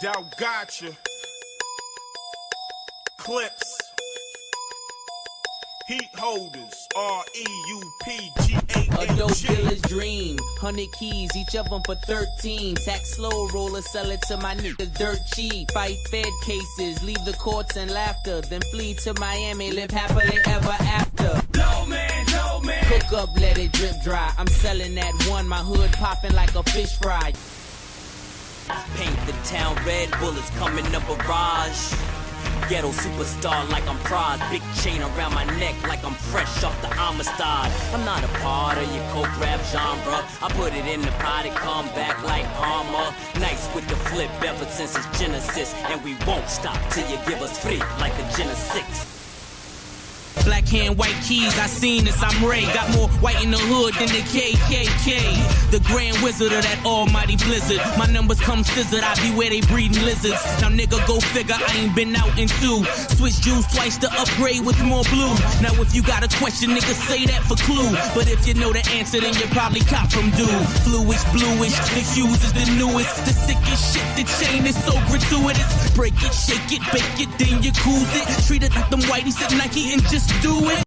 Doubt gotcha. Clipse. Heat holders. REUPGANG. A dope dealer's dream. 100 keys, each of them for 13. Tax slow roller, sell it to my niggas dirt cheap. Fight Fed cases, leave the courts in laughter. Then flee to Miami, live happily ever after. No man, no man. Cook up, let it drip dry. I'm selling that one, my hood popping like a fish fry. Paint the town red, bullets coming up barrage. Ghetto superstar like I'm Prize. Big chain around my neck like I'm fresh off the Amistad. I'm not a part of your coke rap genre. I put it in the pot, it come back like armor. Nice with the flip ever since its genesis. And we won't stop till you give us free like the Genesis. Black hand, white keys, I seen this, I'm Ray. Got more white in the hood than the KKK. The grand wizard of that almighty blizzard. My numbers come scissored, I be where they breeding lizards. Now nigga go figure, I ain't been out in two. Switch jewels twice to upgrade with more blue. Now if you got a question, nigga say that for clue. But if you know the answer, then you probably cop from dude. Fluish, bluish, the shoes is the newest. The sickest shit, the chain is so gratuitous. Break it, shake it, bake it, then you cruise it. Treat it like them whiteys at Nike and just do it.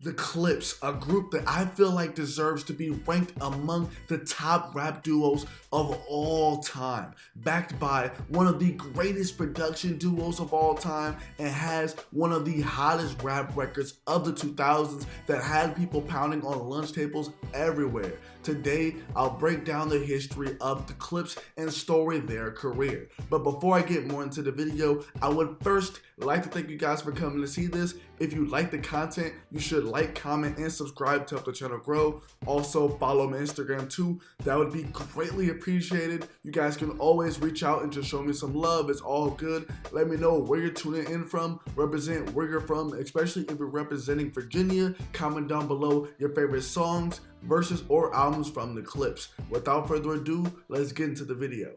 The Clipse, a group that I feel like deserves to be ranked among the top rap duos of all time, backed by one of the greatest production duos of all time, and has one of the hottest rap records of the 2000s that had people pounding on lunch tables everywhere. Today, I'll break down the history of the Clipse and story their career. But before I get more into the video, I would first like to thank you guys for coming to see this. If you like the content, you should like, comment, and subscribe to help the channel grow. Also, follow my Instagram too. That would be greatly appreciated. You guys can always reach out and just show me some love. It's all good. Let me know where you're tuning in from. Represent where you're from, especially if you're representing Virginia. Comment down below your favorite songs, verses, or albums from the Clipse. Without further ado, let's get into the video.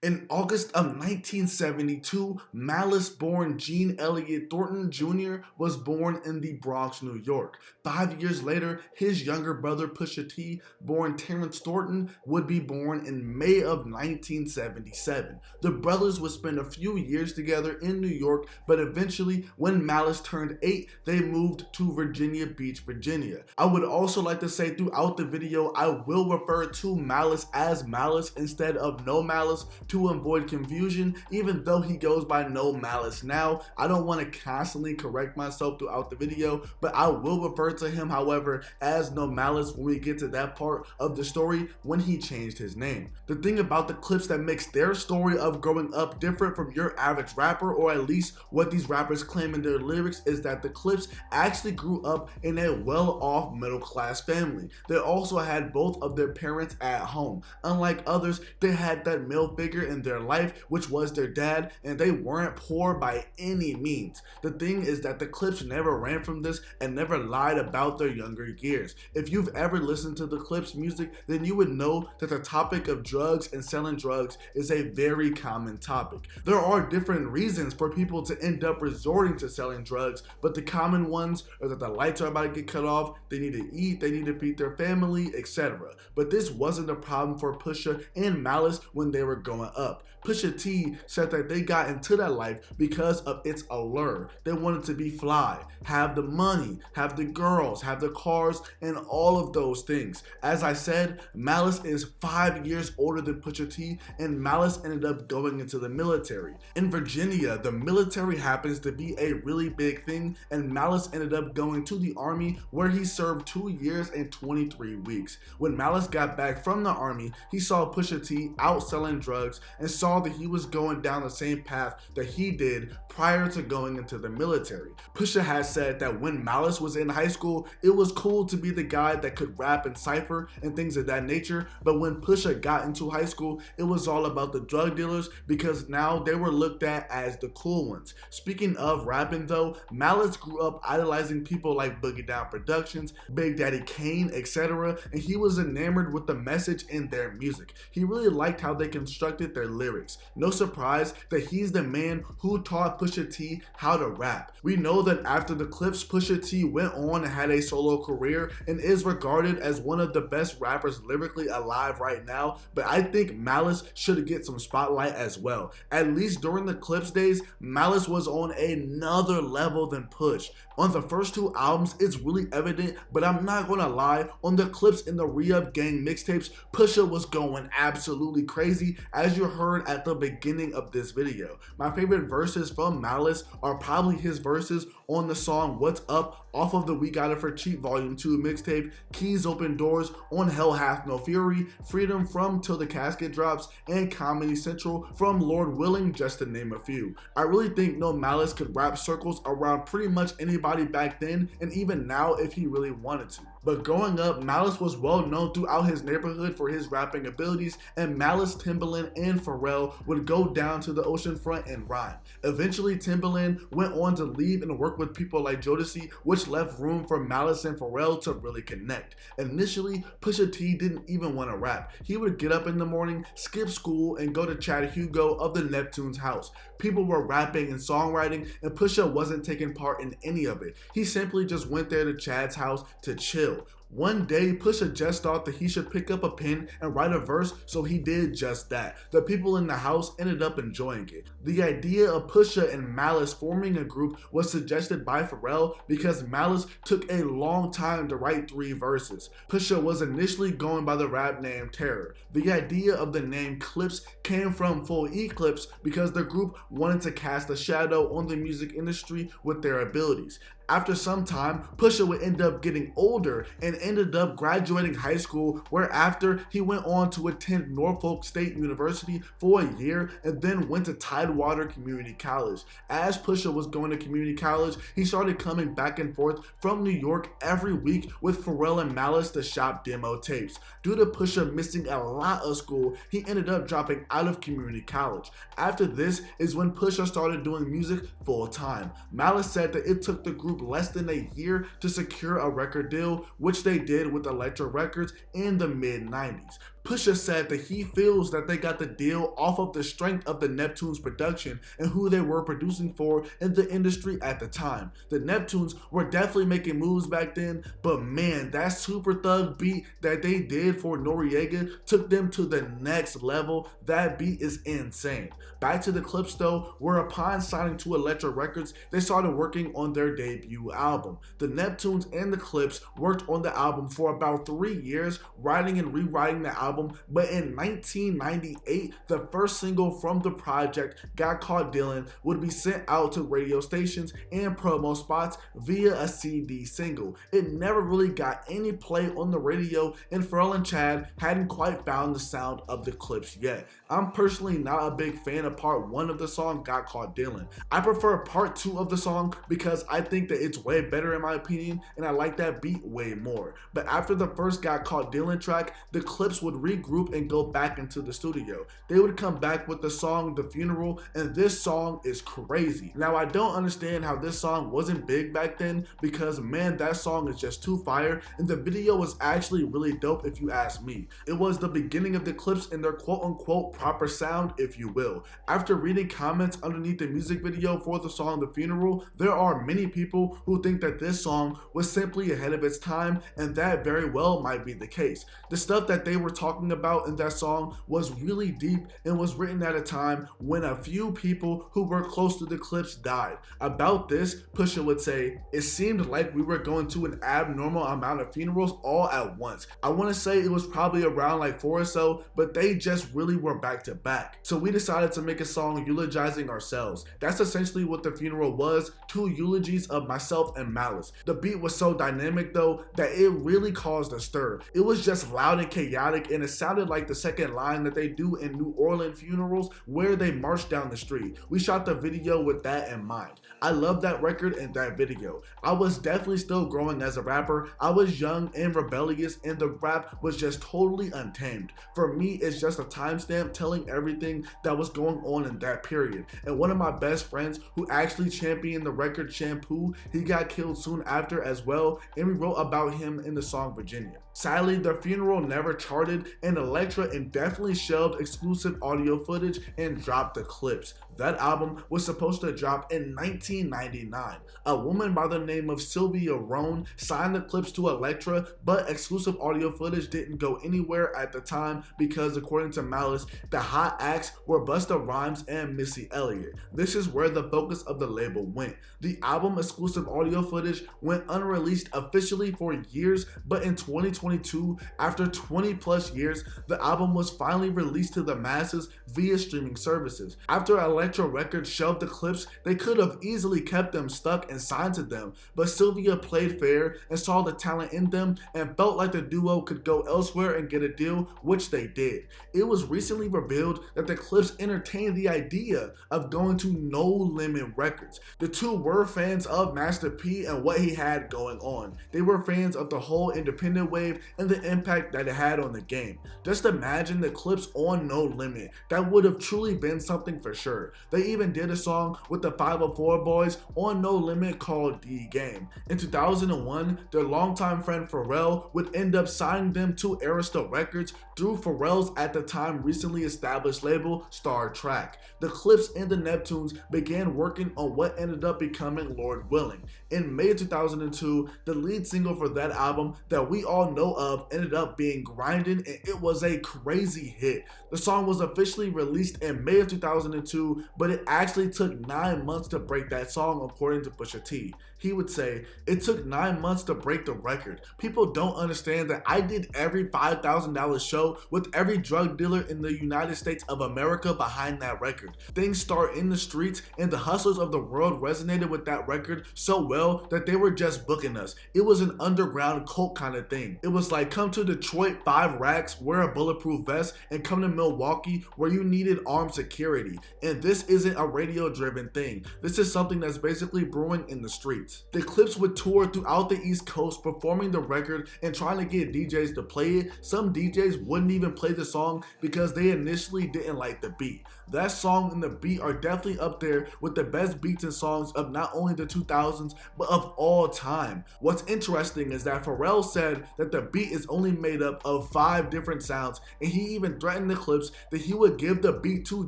In August of 1972, Malice, born Gene Elliott Thornton Jr., was born in the Bronx, New York. 5 years later, his younger brother Pusha T, born Terrence Thornton, would be born in May of 1977. The brothers would spend a few years together in New York, but eventually, when Malice turned 8, they moved to Virginia Beach, Virginia. I would also like to say throughout the video, I will refer to Malice as Malice instead of No Malice, to avoid confusion. Even though he goes by No Malice now, I don't want to constantly correct myself throughout the video, but I will refer to him, however, as No Malice when we get to that part of the story when he changed his name. The thing about the Clipse that makes their story of growing up different from your average rapper, or at least what these rappers claim in their lyrics, is that the Clipse actually grew up in a well-off middle-class family. They also had both of their parents at home. Unlike others, they had that male figure in their life, which was their dad, and they weren't poor by any means. The thing is that the Clipse never ran from this and never lied about their younger years. If you've ever listened to the Clipse music, then you would know that the topic of drugs and selling drugs is a very common topic. There are different reasons for people to end up resorting to selling drugs, but the common ones are that the lights are about to get cut off, they need to eat, they need to feed their family, etc. But this wasn't a problem for Pusha and Malice when they were growing up. Pusha T said that they got into that life because of its allure. They wanted to be fly, have the money, have the girls, have the cars, and all of those things. As I said, Malice is 5 years older than Pusha T, and Malice ended up going into the military. In Virginia, the military happens to be a really big thing, and Malice ended up going to the army, where he served 2 years and 23 weeks. When Malice got back from the army, he saw Pusha T out selling drugs and saw that he was going down the same path that he did prior to going into the military. Pusha has said that when Malice was in high school, it was cool to be the guy that could rap and cypher and things of that nature, but when Pusha got into high school, it was all about the drug dealers, because now they were looked at as the cool ones. Speaking of rapping though, Malice grew up idolizing people like Boogie Down Productions, Big Daddy Kane, etc., and he was enamored with the message in their music. He really liked how they constructed spit their lyrics. No surprise that he's the man who taught Pusha T how to rap. We know that after the Clipse, Pusha T went on and had a solo career and is regarded as one of the best rappers lyrically alive right now, but I think Malice should get some spotlight as well. At least during the Clipse days, Malice was on another level than Push. On the first two albums, it's really evident, but I'm not gonna lie, on the Clipse and the Re-Up Gang mixtapes, Pusha was going absolutely crazy, as you heard at the beginning of this video. My favorite verses from Malice are probably his verses on the song What's Up off of the We Got It For Cheap Volume 2 mixtape, Keys Open Doors on Hell Hath No Fury, Freedom from Till the Casket Drops, and Comedy Central from Lord Willing, just to name a few. I really think No Malice could rap circles around pretty much anybody back then, and even now if he really wanted to. But growing up, Malice was well known throughout his neighborhood for his rapping abilities, and Malice, Timbaland, and Pharrell would go down to the ocean front and rhyme. Eventually, Timbaland went on to leave and work with people like Jodeci, which left room for Malice and Pharrell to really connect. Initially, Pusha T didn't even want to rap. He would get up in the morning, skip school, and go to Chad Hugo of the Neptune's house. People were rapping and songwriting, and Pusha wasn't taking part in any of it. He simply just went there to Chad's house to chill. One day, Pusha just thought that he should pick up a pen and write a verse, so he did just that. The people in the house ended up enjoying it. The idea of Pusha and Malice forming a group was suggested by Pharrell because Malice took a long time to write 3 verses. Pusha was initially going by the rap name Terror. The idea of the name Clipse came from Full Eclipse because the group wanted to cast a shadow on the music industry with their abilities. After some time, Pusha would end up getting older and ended up graduating high school, whereafter he went on to attend Norfolk State University for a year and then went to Tidewater Community College. As Pusha was going to community college, he started coming back and forth from New York every week with Pharrell and Malice to shop demo tapes. Due to Pusha missing a lot of school, he ended up dropping out of community college. After this is when Pusha started doing music full time. Malice said that it took the group less than a year to secure a record deal, which they did with Elektra Records in the mid-90s. Pusha said that he feels that they got the deal off of the strength of the Neptunes production and who they were producing for in the industry at the time. The Neptunes were definitely making moves back then, but man, that Super Thug beat that they did for Noriega took them to the next level. That beat is insane. Back to the Clipse though, where upon signing to Elektra Records, they started working on their debut album. The Neptunes and the Clipse worked on the album for about 3 years, writing and rewriting the album, but in 1998, the first single from the project, Got Caught Dealin', would be sent out to radio stations and promo spots via a CD single. It never really got any play on the radio, and Pharrell and Chad hadn't quite found the sound of the Clipse yet. I'm personally not a big fan of part 1 of the song, Got Caught Dealin'. I prefer part 2 of the song because I think that it's way better in my opinion, and I like that beat way more. But after the first Got Caught Dealin' track, the Clipse would regroup and go back into the studio. They would come back with the song The Funeral, and this song is crazy. Now, I don't understand how this song wasn't big back then because man, that song is just too fire, and the video was actually really dope if you ask me. It was the beginning of the Clipse and their quote-unquote proper sound, if you will. After reading comments underneath the music video for the song The Funeral, there are many people who think that this song was simply ahead of its time, and that very well might be the case. The stuff that they were talking about in that song was really deep and was written at a time when a few people who were close to the Clipse died. About this, Pusha would say, "It seemed like we were going to an abnormal amount of funerals all at once. I want to say it was probably around like 4 or so, but they just really were back to back. So we decided to make a song eulogizing ourselves." That's essentially what The Funeral was, 2 eulogies of myself and Malice. The beat was so dynamic though that it really caused a stir. It was just loud and chaotic, and it sounded like the second line that they do in New Orleans funerals where they march down the street. We shot the video with that in mind. I love that record and that video. I was definitely still growing as a rapper. I was young and rebellious, and the rap was just totally untamed. For me, it's just a timestamp telling everything that was going on in that period. And one of my best friends who actually championed the record Shampoo, he got killed soon after as well, and we wrote about him in the song Virginia. Sadly, The Funeral never charted, and Elektra indefinitely shelved exclusive audio footage and dropped the Clipse. That album was supposed to drop in 1999. A woman by the name of Sylvia Rohn signed the Clipse to Elektra, but exclusive audio footage didn't go anywhere at the time because, according to Malice, the hot acts were Busta Rhymes and Missy Elliott. This is where the focus of the label went. The album exclusive audio footage went unreleased officially for years, but in 2022, after 20 plus years, the album was finally released to the masses via streaming services. After Elektra Records shelved the Clipse, they could have easily kept them stuck and signed to them, but Sylvia played fair and saw the talent in them and felt like the duo could go elsewhere and get a deal, which they did. It was recently revealed that the Clipse entertained the idea of going to No Limit Records. The two were fans of Master P and what he had going on. They were fans of the whole independent wave and the impact that it had on the game. Just imagine the Clipse on No Limit. That would have truly been something for sure. They even did a song with the 504 boys on No Limit called D Game. In 2001, their longtime friend Pharrell would end up signing them to Arista Records through Pharrell's at the time recently established label Star Track. The Clipse and the Neptunes began working on what ended up becoming Lord Willing. In May 2002, the lead single for that album that we all know of ended up being Grindin, and it was a crazy hit. The song was officially released in May of 2002, but it actually took 9 months to break that song, according to Pusha T. He would say, "It took 9 months to break the record. People don't understand that I did every $5,000 show with every drug dealer in the United States of America behind that record. Things start in the streets, and the hustlers of the world resonated with that record so well that they were just booking us. It was an underground cult kind of thing. It was like, come to Detroit, 5 racks, wear a bulletproof vest, and come to Milwaukee where you needed armed security. And this isn't a radio-driven thing. This is something that's basically brewing in the streets." The Clipse would tour throughout the East Coast performing the record and trying to get DJs to play it. Some DJs wouldn't even play the song because they initially didn't like the beat. That song and the beat are definitely up there with the best beats and songs of not only the 2000s, but of all time. What's interesting is that Pharrell said that the beat is only made up of 5 different sounds, and he even threatened the Clipse that he would give the beat to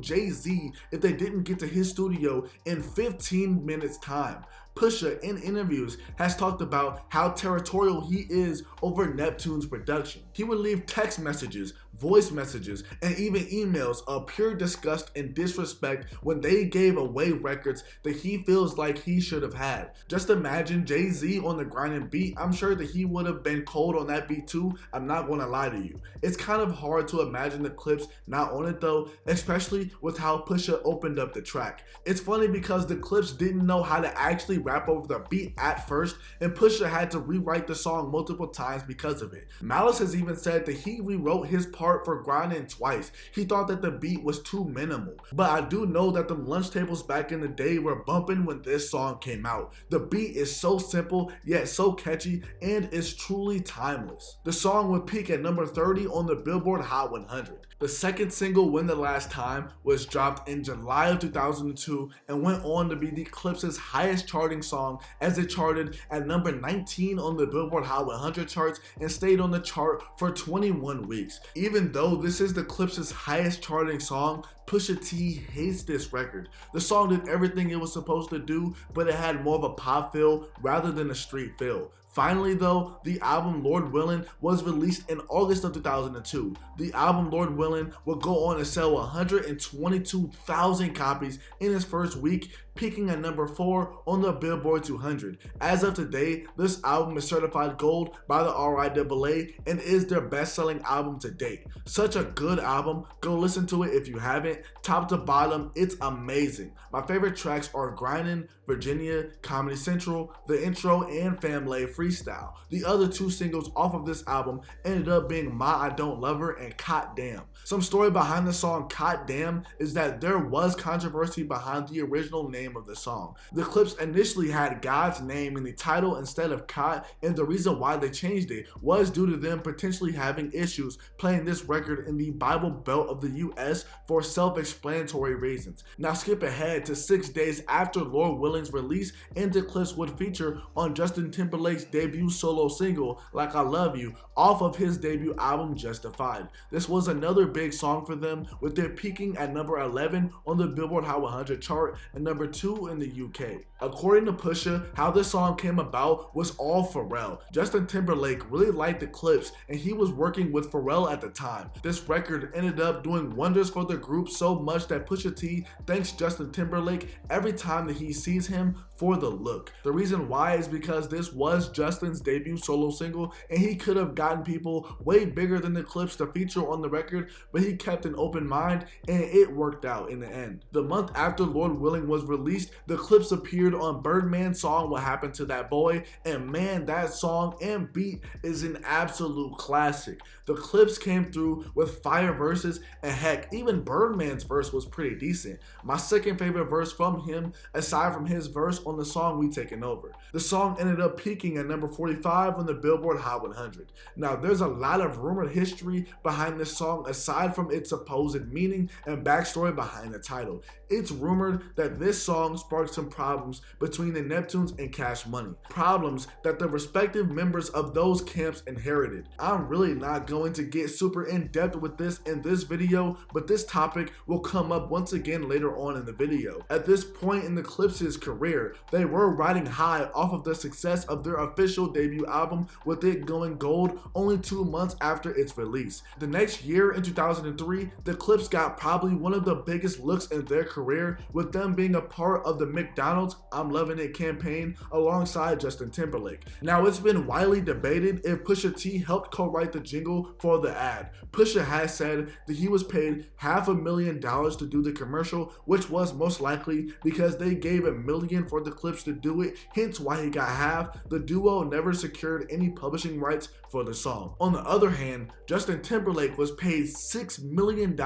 Jay-Z if they didn't get to his studio in 15 minutes time. Pusha, in interviews, has talked about how territorial he is over Neptune's production. He would leave text messages, voice messages, and even emails of pure disgust and disrespect when they gave away records that he feels like he should have had. Just imagine Jay-Z on the Grindin beat. I'm sure that he would have been cold on that beat too. I'm not gonna lie to you. It's kind of hard to imagine the Clipse not on it though, especially with how Pusha opened up the track. It's funny because the Clipse didn't know how to actually rap over the beat at first, and Pusha had to rewrite the song multiple times because of it. Malice has even said that he rewrote his part for Grindin twice. He thought that the beat was too minimal. But I do know that the lunch tables back in the day were bumping when this song came out. The beat is so simple yet so catchy and is truly timeless. The song would peak at number 30 on the Billboard Hot 100. The second single, When the Last Time, was dropped in July of 2002 and went on to be the Clipse's highest charting song, as it charted at number 19 on the Billboard Hot 100 charts and stayed on the chart for 21 weeks. Even though this is the Clipse's highest charting song, Pusha T hates this record. The song did everything it was supposed to do, but it had more of a pop feel rather than a street feel. Finally though, the album Lord Willing was released in August of 2002. The album Lord Willing would go on to sell 122,000 copies in its first week, peaking at number 4 on the Billboard 200. As of today, this album is certified gold by the RIAA and is their best-selling album to date. Such a good album. Go listen to it if you haven't. Top to bottom, it's amazing. My favorite tracks are Grindin, Virginia, Comedy Central, the intro, and Family Freestyle. The other 2 singles off of this album ended up being My I Don't Love Her and Cot Damn. Some story behind the song Cot Damn is that there was controversy behind the original name of the song. The Clipse initially had God's name in the title instead of Cot, and the reason why they changed it was due to them potentially having issues playing this record in the Bible Belt of the US for self-explanatory reasons. Now skip ahead to 6 days after Lord Willing's release, and the Clipse would feature on Justin Timberlake's debut solo single, Like I Love You, off of his debut album Justified. This was another big song for them, with it peaking at number 11 on the Billboard Hot 100 chart and number 2 in the UK. According to Pusha, how this song came about was all Pharrell. Justin Timberlake really liked the Clipse, and he was working with Pharrell at the time. This record ended up doing wonders for the group, so much that Pusha T thanks Justin Timberlake every time that he sees him for the look. The reason why is because this was Justin's debut solo single, and he could have gotten people way bigger than the Clipse to feature on the record, but he kept an open mind and it worked out in the end. The month after Lord Willing was released, the Clipse appeared on Birdman's song What Happened to That Boy, and man, that song and beat is an absolute classic. The Clipse came through with fire verses, and heck, even Birdman's verse was pretty decent. My second favorite verse from him, aside from his verse on the song We Taken Over. The song ended up peaking at number 45 on the Billboard Hot 100. Now, there's a lot of rumored history behind this song aside from its supposed meaning and backstory behind the title. It's rumored that this song sparked some problems between the Neptunes and Cash Money. Problems that the respective members of those camps inherited. I'm really not going to get super in depth with this in this video, but this topic will come up once again later on in the video. At this point in the Clipse's career, they were riding high off of the success of their official debut album, with it going gold only 2 months after its release. The next year, in 2003, the Clipse got probably one of the biggest looks in their career, with them being a part of the McDonald's I'm Loving It campaign alongside Justin Timberlake. Now, it's been widely debated if Pusha T helped co-write the jingle for the ad. Pusha has said that he was paid $500,000 to do the commercial, which was most likely because they gave $1 million for the Clipse to do it, hence why he got half. The duo never secured any publishing rights for the song. On the other hand, Justin Timberlake was paid $6 million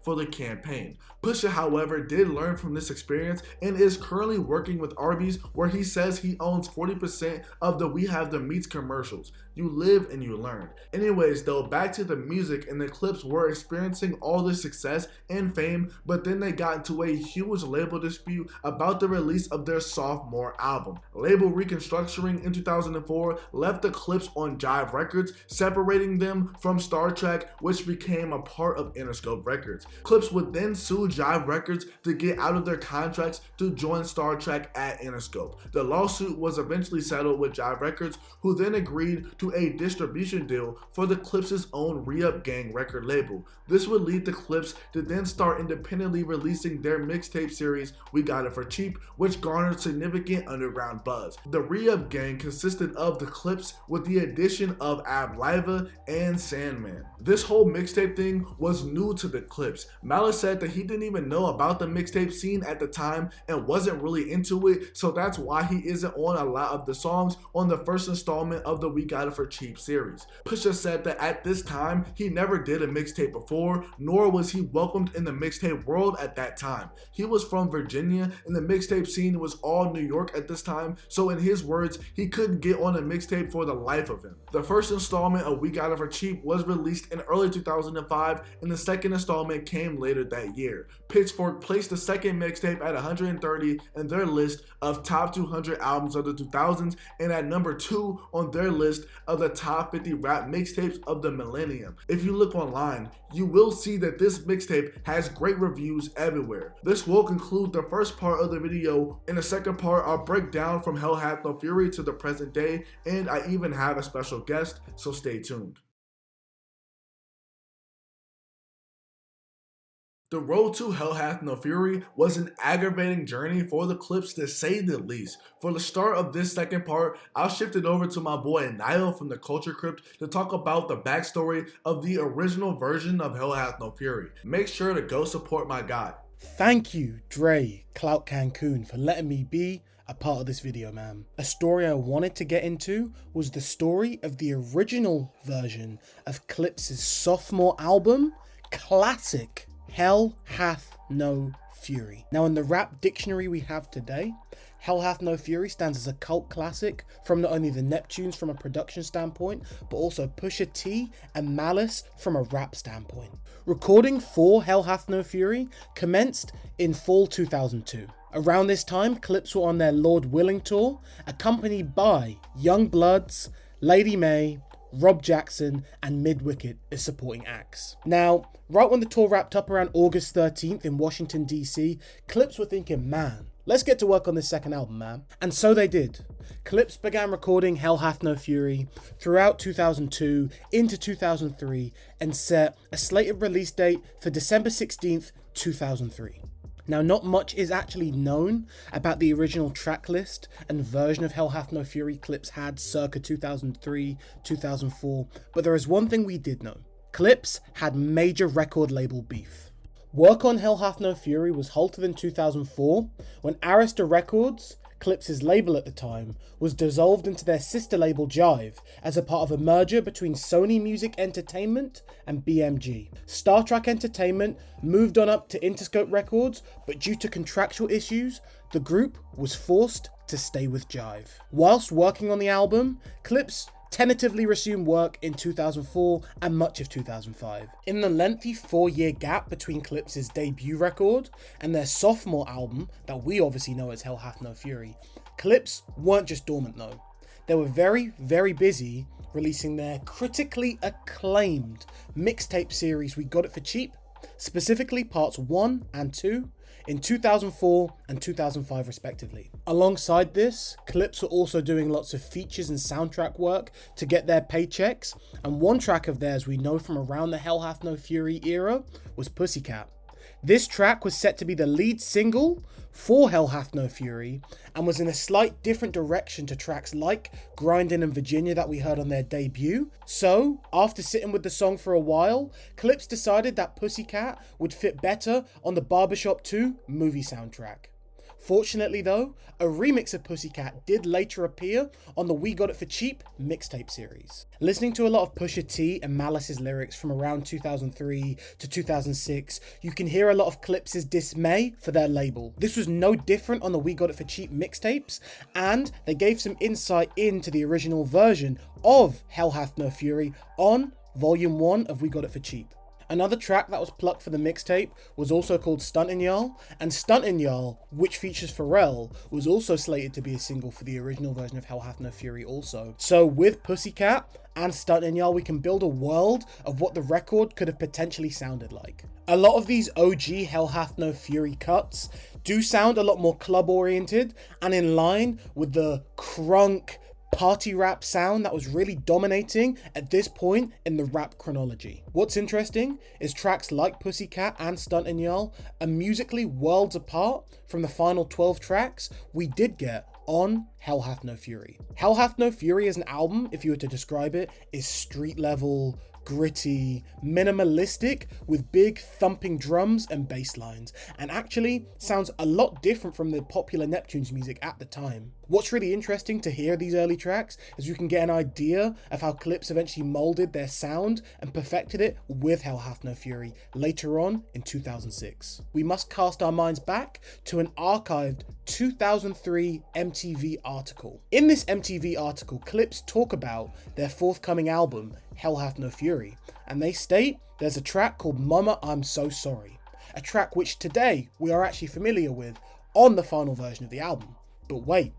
for the campaign. Pusha, however, did learn from this experience and is currently working with Arby's, where he says he owns 40% of the We Have the Meats commercials. You live and you learn. Anyways though, back to the music, and the Clipse were experiencing all this success and fame, but then they got into a huge label dispute about the release of their sophomore album. Label reconstructuring in 2004 left the Clipse on Jive Records, separating them from Star Trek, which became a part of Interscope Records. Clipse would then sue Jive Records to get out of their contracts to join Star Trek at Interscope. The lawsuit was eventually settled with Jive Records, who then agreed to a distribution deal for the Clipse's own Re-Up Gang record label. This would lead the Clipse to then start independently releasing their mixtape series We Got It For Cheap, which garnered significant underground buzz. The Re-Up Gang consisted of the Clipse with the addition of Ab-Liva and Sandman. This whole mixtape thing was new to the Clipse. Malice said that he didn't even know about the mixtape scene at the time and wasn't really into it, so that's why he isn't on a lot of the songs on the first installment of the We Got It For Cheap series. Pusha said that at this time, he never did a mixtape before, nor was he welcomed in the mixtape world at that time. He was from Virginia, and the mixtape scene was all New York at this time, so in his words, he couldn't get on a mixtape for the life of him. The first installment of We Got It For Cheap was released in early 2005, and the second installment came later that year. Pitchfork placed the second mixtape at 130 in their list of top 200 albums of the 2000s, and at number 2 on their list of the top 50 rap mixtapes of the millennium. If you look online, you will see that this mixtape has great reviews everywhere. This will conclude the first part of the video. In the second part, I'll break down from Hell Hath No Fury to the present day, and I even have a special guest, so stay tuned. The road to Hell Hath No Fury was an aggravating journey for the Clipse, to say the least. For the start of this second part, I'll shift it over to my boy Niall from the Culture Crypt to talk about the backstory of the original version of Hell Hath No Fury. Make sure to go support my guy. Thank you, Dre, Clout Cancun, for letting me be a part of this video, man. A story I wanted to get into was the story of the original version of Clipse's sophomore album, classic Hell Hath No Fury. Now, in the rap dictionary we have today, Hell Hath No Fury stands as a cult classic from not only the Neptunes from a production standpoint, but also Pusha T and Malice from a rap standpoint. Recording for Hell Hath No Fury commenced in fall 2002. Around this time, Clipse were on their Lord Willing tour, accompanied by Young Bloods, Lady May, Rob Jackson, and Midwicket as supporting acts. Now, right when the tour wrapped up around August 13th in Washington DC, Clipse were thinking, man, let's get to work on this second album, man. And so they did. Clipse began recording Hell Hath No Fury throughout 2002 into 2003 and set a slated release date for December 16th, 2003. Now, not much is actually known about the original track list and version of Hell Hath No Fury Clipse had circa 2003, 2004, but there is one thing we did know. Clipse had major record label beef. Work on Hell Hath No Fury was halted in 2004 when Arista Records, Clipse's label at the time, was dissolved into their sister label Jive as a part of a merger between Sony Music Entertainment and BMG. Star Trek Entertainment moved on up to Interscope Records, but due to contractual issues, the group was forced to stay with Jive. Whilst working on the album, Clipse tentatively resumed work in 2004 and much of 2005. In the lengthy 4-year gap between Clipse's debut record and their sophomore album, that we obviously know as Hell Hath No Fury, Clipse weren't just dormant though. They were very, very busy releasing their critically acclaimed mixtape series We Got It For Cheap, specifically parts 1 and 2, in 2004 and 2005 respectively. Alongside this, Clipse were also doing lots of features and soundtrack work to get their paychecks, and one track of theirs we know from around the Hell Hath No Fury era was Pussycat. This track was set to be the lead single for Hell Hath No Fury and was in a slight different direction to tracks like Grindin and Virginia that we heard on their debut. So, after sitting with the song for a while, Clipse decided that Pussycat would fit better on the Barbershop 2 movie soundtrack. Fortunately though, a remix of Pussycat did later appear on the We Got It For Cheap mixtape series. Listening to a lot of Pusha T and Malice's lyrics from around 2003 to 2006, you can hear a lot of Clipse's dismay for their label. This was no different on the We Got It For Cheap mixtapes, and they gave some insight into the original version of Hell Hath No Fury on Volume 1 of We Got It For Cheap. Another track that was plucked for the mixtape was also called Stuntin' Y'all, and Stuntin' Y'all, which features Pharrell, was also slated to be a single for the original version of Hell Hath No Fury also. So with Pussycat and Stuntin' Y'all, we can build a world of what the record could have potentially sounded like. A lot of these OG Hell Hath No Fury cuts do sound a lot more club oriented and in line with the crunk, party rap sound that was really dominating at this point in the rap chronology. What's interesting is tracks like Pussycat and Stuntin' Y'all are musically worlds apart from the final 12 tracks we did get on Hell Hath No Fury. Hell Hath No Fury as an album, if you were to describe it, is street level, gritty, minimalistic, with big thumping drums and bass lines, and actually sounds a lot different from the popular Neptune's music at the time. What's really interesting to hear these early tracks is you can get an idea of how Clipse eventually molded their sound and perfected it with Hell Hath No Fury later on in 2006. We must cast our minds back to an archived 2003 MTV article. In this MTV article, Clipse talk about their forthcoming album, Hell Hath No Fury, and they state there's a track called Mama I'm So Sorry, a track which today we are actually familiar with on the final version of the album. But wait,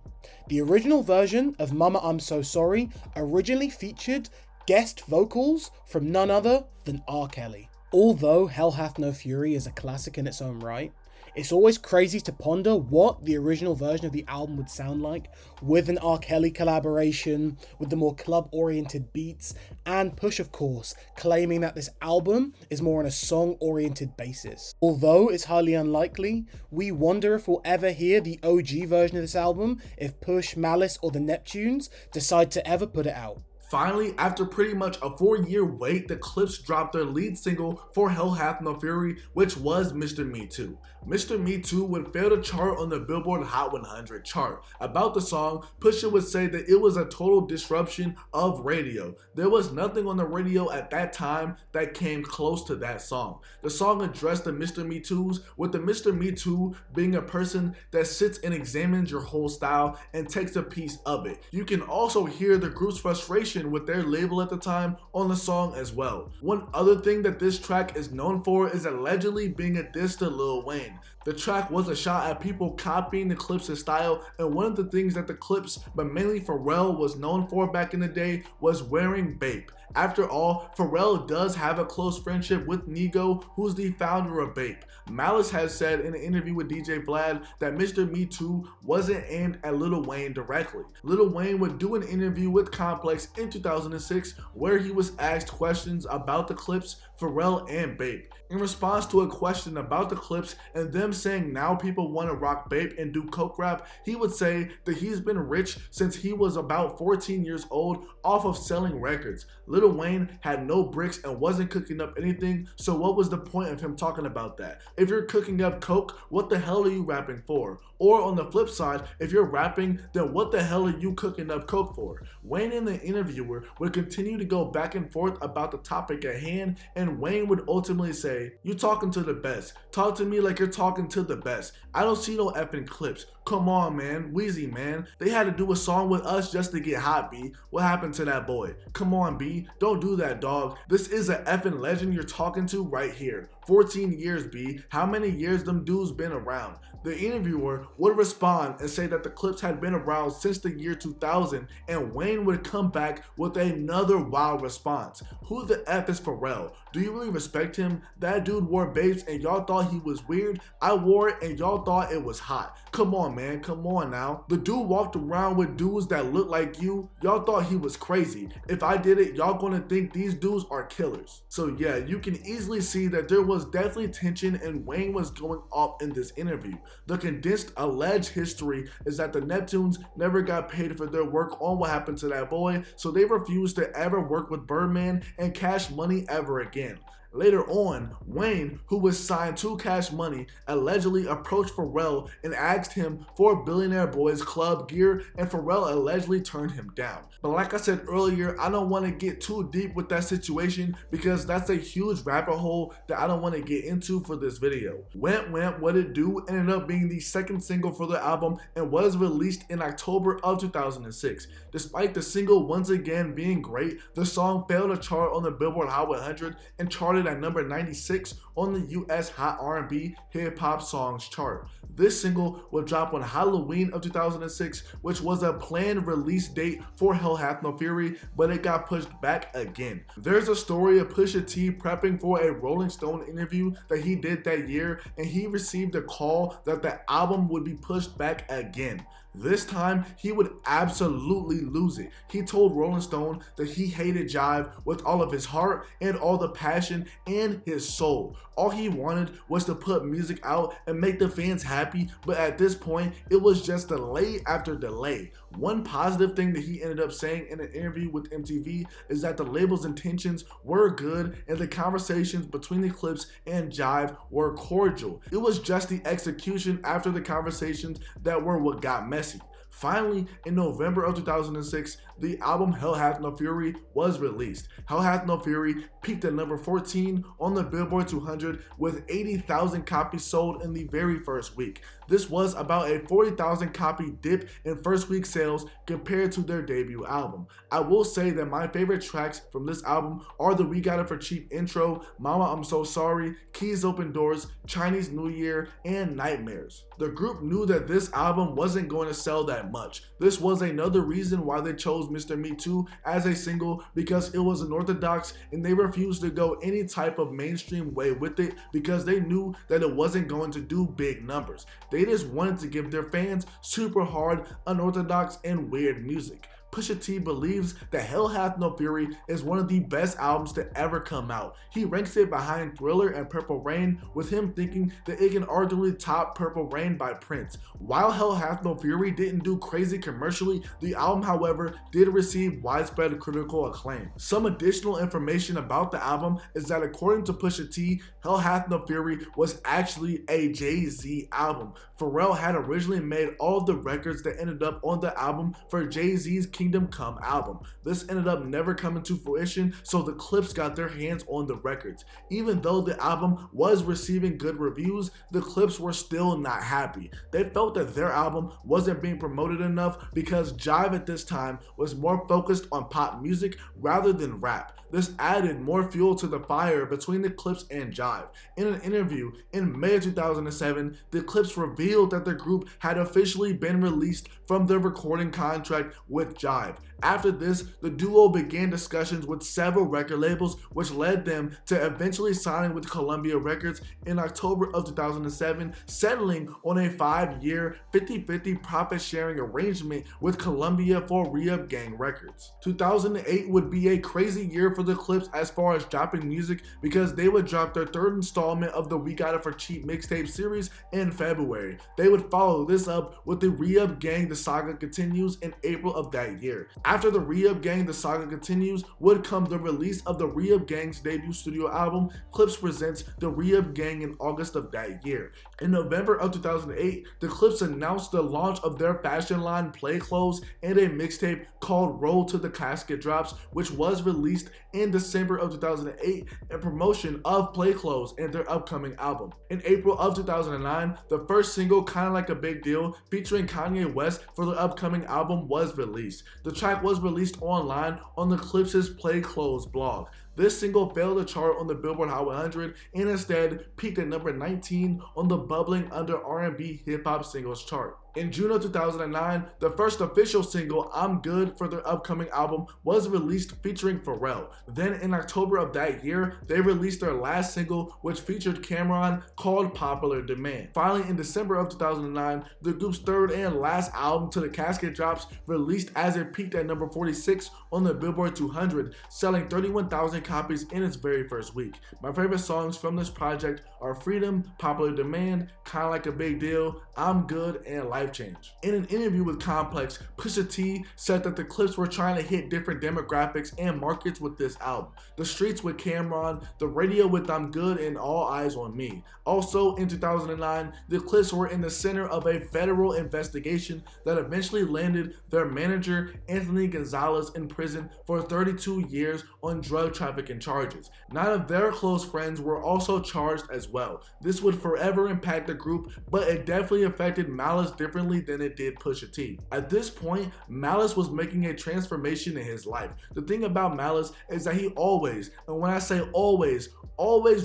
the original version of Mama I'm So Sorry originally featured guest vocals from none other than R. Kelly. Although Hell Hath No Fury is a classic in its own right, it's always crazy to ponder what the original version of the album would sound like with an R. Kelly collaboration, with the more club-oriented beats, and Push, of course, claiming that this album is more on a song-oriented basis. Although it's highly unlikely, we wonder if we'll ever hear the OG version of this album if Push, Malice, or the Neptunes decide to ever put it out. Finally, after pretty much a 4-year wait, the Clipse dropped their lead single for Hell Hath No Fury, which was Mr. Me Too. Mr. Me Too would fail to chart on the Billboard Hot 100 chart. About the song, Pusha would say that it was a total disruption of radio. There was nothing on the radio at that time that came close to that song. The song addressed the Mr. Me Toos, with the Mr. Me Too being a person that sits and examines your whole style and takes a piece of it. You can also hear the group's frustration with their label at the time on the song as well. One other thing that this track is known for is allegedly being a diss to Lil Wayne. The track was a shot at people copying the Clipse style, and one of the things that the Clipse, but mainly Pharrell, was known for back in the day was wearing Bape. After all, Pharrell does have a close friendship with Nigo, who's the founder of Bape. Malice has said in an interview with DJ Vlad that Mr. Me Too wasn't aimed at Lil Wayne directly. Lil Wayne would do an interview with Complex in 2006 where he was asked questions about the Clipse, Pharrell, and Bape. In response to a question about the Clipse and them saying now people want to rock Bape and do coke rap, he would say that he's been rich since he was about 14 years old off of selling records. Lil Wayne had no bricks and wasn't cooking up anything, so what was the point of him talking about that? If you're cooking up coke, what the hell are you rapping for? Or on the flip side, if you're rapping, then what the hell are you cooking up coke for? Wayne and the interviewer would continue to go back and forth about the topic at hand, and Wayne would ultimately say, "You talking to the best. Talk to me like you're talking to the best. I don't see no effing Clipse. Come on, man. Weezy, man. They had to do a song with us just to get hot, B. What happened to that boy? Come on, B. Don't do that, dog. This is a effing legend you're talking to right here. 14 years, B. How many years them dudes been around?" The interviewer would respond and say that the Clipse had been around since the year 2000, and Wayne would come back with another wild response. Who the F is Pharrell? Do you really respect him? That dude wore Bapes and y'all thought he was weird. I wore it and y'all thought it was hot. Come on, man. Come on now. The dude walked around with dudes that look like you. Y'all thought he was crazy. If I did it, y'all gonna think these dudes are killers. So yeah, you can easily see that there was definitely tension and Wayne was going off in this interview. The condensed alleged history is that the Neptunes never got paid for their work on What Happened to That Boy, so they refused to ever work with Birdman and Cash Money ever again. Later on, Wayne, who was signed to Cash Money, allegedly approached Pharrell and asked him for Billionaire Boys Club gear, and Pharrell allegedly turned him down. But like I said earlier, I don't want to get too deep with that situation because that's a huge rabbit hole that I don't want to get into for this video. Went What It Do ended up being the second single for the album and was released in October of 2006. Despite the single once again being great, the song failed to chart on the Billboard Hot 100 and charted at number 96 on the US Hot R&B Hip Hop Songs chart. This single will drop on Halloween of 2006, which was a planned release date for Hell Hath No Fury, but it got pushed back again. There's a story of Pusha T prepping for a Rolling Stone interview that he did that year, and he received a call that the album would be pushed back again. This time, he would absolutely lose it. He told Rolling Stone that he hated Jive with all of his heart and all the passion and his soul. All he wanted was to put music out and make the fans happy, but at this point, it was just delay after delay. One positive thing that he ended up saying in an interview with MTV is that the label's intentions were good and the conversations between the Clipse and Jive were cordial. It was just the execution after the conversations that were what got messy. Finally, in November of 2006, the album Hell Hath No Fury was released. Hell Hath No Fury peaked at number 14 on the Billboard 200 with 80,000 copies sold in the very first week. This was about a 40,000 copy dip in first week sales compared to their debut album. I will say that my favorite tracks from this album are the We Got It For Cheap intro, Mama I'm So Sorry, Keys Open Doors, Chinese New Year, and Nightmares. The group knew that this album wasn't going to sell that much. This was another reason why they chose Mr. Me Too as a single, because it was unorthodox and they refused to go any type of mainstream way with it because they knew that it wasn't going to do big numbers. They just wanted to give their fans super hard, unorthodox, and weird music. Pusha T believes that Hell Hath No Fury is one of the best albums to ever come out. He ranks it behind Thriller and Purple Rain, with him thinking that it can arguably top Purple Rain by Prince. While Hell Hath No Fury didn't do crazy commercially, the album, however, did receive widespread critical acclaim. Some additional information about the album is that according to Pusha T, Hell Hath No Fury was actually a Jay-Z album. Pharrell had originally made all of the records that ended up on the album for Jay-Z's Kingdom Come album. This ended up never coming to fruition, so the Clipse got their hands on the records. Even though the album was receiving good reviews, the Clipse were still not happy. They felt that their album wasn't being promoted enough because Jive at this time was more focused on pop music rather than rap. This added more fuel to the fire between the Clipse and Jive. In an interview in May of 2007, the Clipse revealed that the group had officially been released from their recording contract with Jive. After this, the duo began discussions with several record labels, which led them to eventually signing with Columbia Records in October of 2007, settling on a 5-year 50-50 profit-sharing arrangement with Columbia for Re-Up Gang Records. 2008 would be a crazy year for the Clipse as far as dropping music because they would drop their third installment of the We Got It For Cheap mixtape series in February. They would follow this up with the Re-Up Gang The Saga Continues in April of that year. After the Re-Up Gang The Saga Continues would come the release of the Re-Up Gang's debut studio album, Clipse Presents The Re-Up Gang, in August of that year. In November of 2008, the Clipse announced the launch of their fashion line Play Clothes and a mixtape called Roll to the Casket Drops, which was released in December of 2008 in promotion of Play Clothes and their upcoming album. In April of 2009, the first single, Kinda Like a Big Deal, featuring Kanye West for their upcoming album, was released. The track was released online on the Clipse's Play Clothes blog. This single failed to chart on the Billboard Hot 100 and instead peaked at number 19 on the bubbling under R&B hip hop singles chart. In June of 2009, the first official single, I'm Good, for their upcoming album was released featuring Pharrell. Then in October of that year, they released their last single, which featured Cameron, called Popular Demand. Finally, in December of 2009, the group's third and last album, To the Casket Drops, released as it peaked at number 46 on the Billboard 200, selling 31,000 copies in its very first week. My favorite songs from this project are Freedom, Popular Demand, Kinda Like a Big Deal, I'm Good, and Life Change. In an interview with Complex, Pusha T said that the Clipse were trying to hit different demographics and markets with this album. The streets with Cameron, the radio with I'm Good, and All Eyes on Me. Also in 2009, the Clipse were in the center of a federal investigation that eventually landed their manager, Anthony Gonzalez, in prison for 32 years on drug trafficking charges. 9 of their close friends were also charged as well. This would forever impact the group, but it definitely affected Malice differently than it did Pusha T. At this point, Malice was making a transformation in his life. The thing about Malice is that he always, and when I say always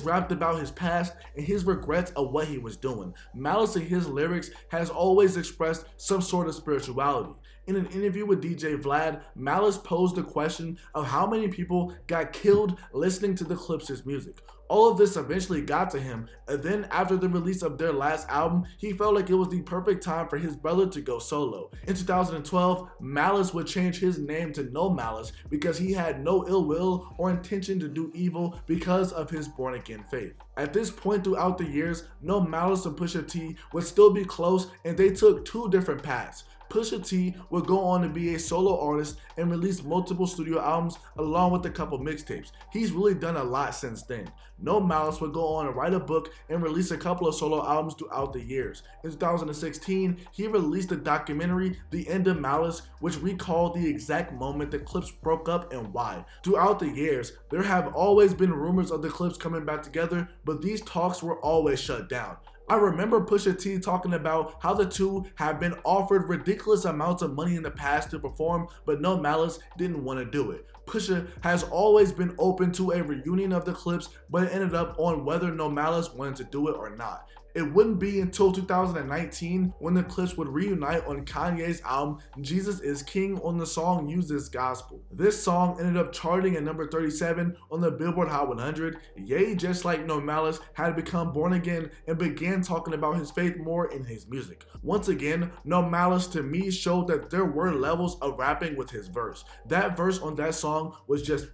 rapped about his past and his regrets of what he was doing. Malice in his lyrics has always expressed some sort of spirituality. In an interview with DJ Vlad, Malice posed the question of how many people got killed listening to the Clipse's music. All of this eventually got to him, and then after the release of their last album, he felt like it was the perfect time for his brother to go solo. In 2012, Malice would change his name to No Malice because he had no ill will or intention to do evil because of his born-again faith. At this point throughout the years, No Malice and Pusha T would still be close, and they took 2 different paths. Pusha T would go on to be a solo artist and release multiple studio albums along with a couple mixtapes. He's really done a lot since then. No Malice would go on to write a book and release a couple of solo albums throughout the years. In 2016, he released the documentary The End of Malice, which recalled the exact moment the Clipse broke up and why. Throughout the years, there have always been rumors of the Clipse coming back together, but these talks were always shut down. I remember Pusha T talking about how the two have been offered ridiculous amounts of money in the past to perform, but No Malice didn't want to do it. Pusha has always been open to a reunion of the Clipse, but it ended up on whether No Malice wanted to do it or not. It wouldn't be until 2019 when the Clipse would reunite on Kanye's album Jesus Is King on the song Use This Gospel. This song ended up charting at number 37 on the Billboard Hot 100. Ye, just like No Malice, had become born again and began talking about his faith more in his music. Once again, No Malice to me showed that there were levels of rapping with his verse. That verse on that song was just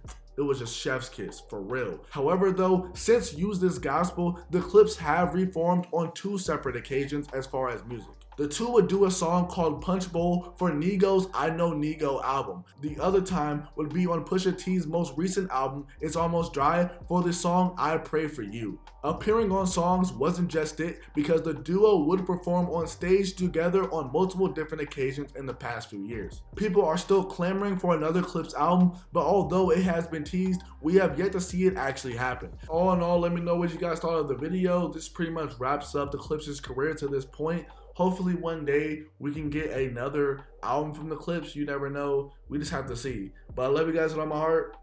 chef's kiss, for real. However though, since Use This Gospel, the Clipse have reformed on 2 separate occasions as far as music. The two would do a song called Punch Bowl for Nigo's I Know Nigo album. The other time would be on Pusha T's most recent album, It's Almost Dry, for the song I Pray For You. Appearing on songs wasn't just it, because the duo would perform on stage together on multiple different occasions in the past few years. People are still clamoring for another Clipse album, but although it has been teased, we have yet to see it actually happen. All in all, let me know what you guys thought of the video. This pretty much wraps up the Clipse's career to this point. Hopefully one day we can get another album from the Clipse. You never know. We just have to see. But I love you guys with all my heart.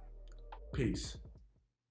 Peace.